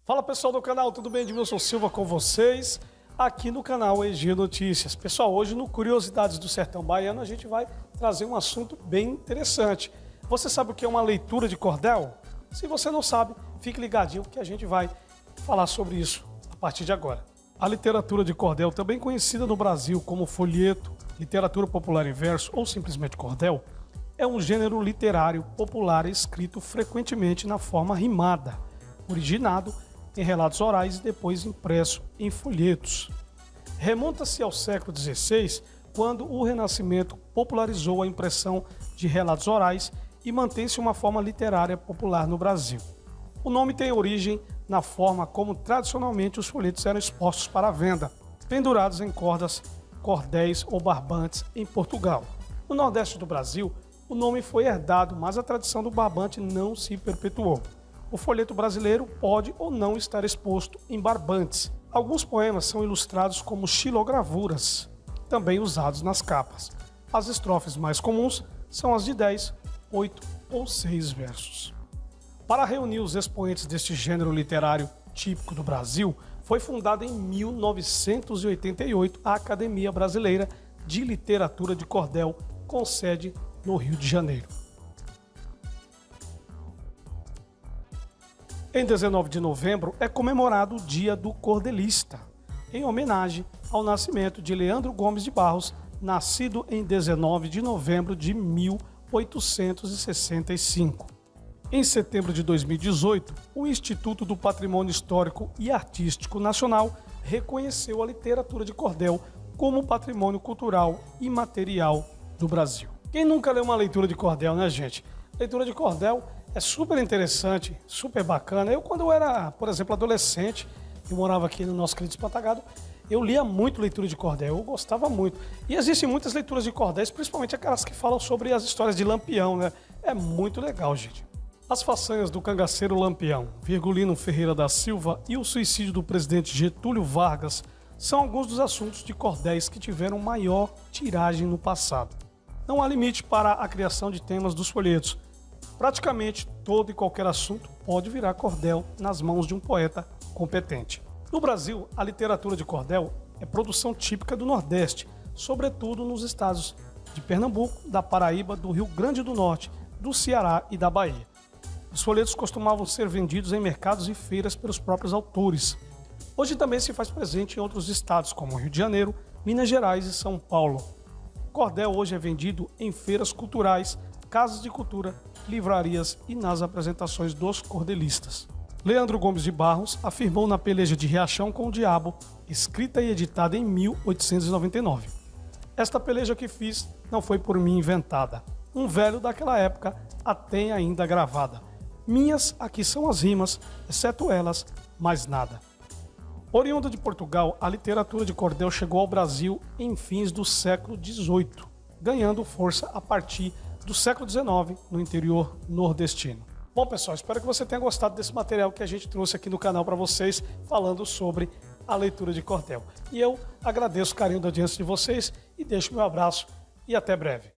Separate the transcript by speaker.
Speaker 1: Fala pessoal do canal, tudo bem? Edmilson Silva com vocês, aqui no canal EG Notícias. Pessoal, hoje no Curiosidades do Sertão Baiano a gente vai trazer um assunto bem interessante. Você sabe o que é uma leitura de cordel? Se você não sabe, fique ligadinho que a gente vai falar sobre isso a partir de agora. A literatura de cordel, também conhecida no Brasil como folheto, literatura popular em verso ou simplesmente cordel, é um gênero literário popular escrito frequentemente na forma rimada, originado em relatos orais e depois impresso em folhetos. Remonta-se ao século XVI, quando o Renascimento popularizou a impressão de relatos orais e mantém-se uma forma literária popular no Brasil. O nome tem origem na forma como tradicionalmente os folhetos eram expostos para a venda, pendurados em cordas, cordéis ou barbantes em Portugal. No Nordeste do Brasil, o nome foi herdado, mas a tradição do barbante não se perpetuou. O folheto brasileiro pode ou não estar exposto em barbantes. Alguns poemas são ilustrados como xilogravuras, também usados nas capas. As estrofes mais comuns são as de 10, 8 ou 6 versos. Para reunir os expoentes deste gênero literário típico do Brasil, foi fundada em 1988 a Academia Brasileira de Literatura de Cordel, com sede no Rio de Janeiro. Em 19 de novembro é comemorado o Dia do Cordelista, em homenagem ao nascimento de Leandro Gomes de Barros, nascido em 19 de novembro de 1865. Em setembro de 2018, o Instituto do Patrimônio Histórico e Artístico Nacional reconheceu a literatura de cordel como patrimônio cultural imaterial do Brasil. Quem nunca leu uma leitura de cordel, né, gente? Leitura de cordel é super interessante, super bacana. Quando eu era, por exemplo, adolescente, eu morava aqui no nosso querido Espantagado, eu lia muito leitura de cordel, eu gostava muito. E existem muitas leituras de cordéis, principalmente aquelas que falam sobre as histórias de Lampião, né? É muito legal, gente. As façanhas do cangaceiro Lampião, Virgulino Ferreira da Silva e o suicídio do presidente Getúlio Vargas são alguns dos assuntos de cordéis que tiveram maior tiragem no passado. Não há limite para a criação de temas dos folhetos. Praticamente todo e qualquer assunto pode virar cordel nas mãos de um poeta competente. No Brasil, a literatura de cordel é produção típica do Nordeste, sobretudo nos estados de Pernambuco, da Paraíba, do Rio Grande do Norte, do Ceará e da Bahia. Os folhetos costumavam ser vendidos em mercados e feiras pelos próprios autores. Hoje também se faz presente em outros estados, como Rio de Janeiro, Minas Gerais e São Paulo. O cordel hoje é vendido em feiras culturais, casas de cultura, livrarias e nas apresentações dos cordelistas. Leandro Gomes de Barros afirmou na peleja de Riachão com o Diabo, escrita e editada em 1899. Esta peleja que fiz não foi por mim inventada. Um velho daquela época a tem ainda gravada. Minhas aqui são as rimas, exceto elas, mais nada. Oriunda de Portugal, a literatura de cordel chegou ao Brasil em fins do século XVIII, ganhando força a partir do século XIX no interior nordestino. Bom, pessoal, espero que você tenha gostado desse material que a gente trouxe aqui no canal para vocês, falando sobre a leitura de cordel. E eu agradeço o carinho da audiência de vocês e deixo meu abraço e até breve.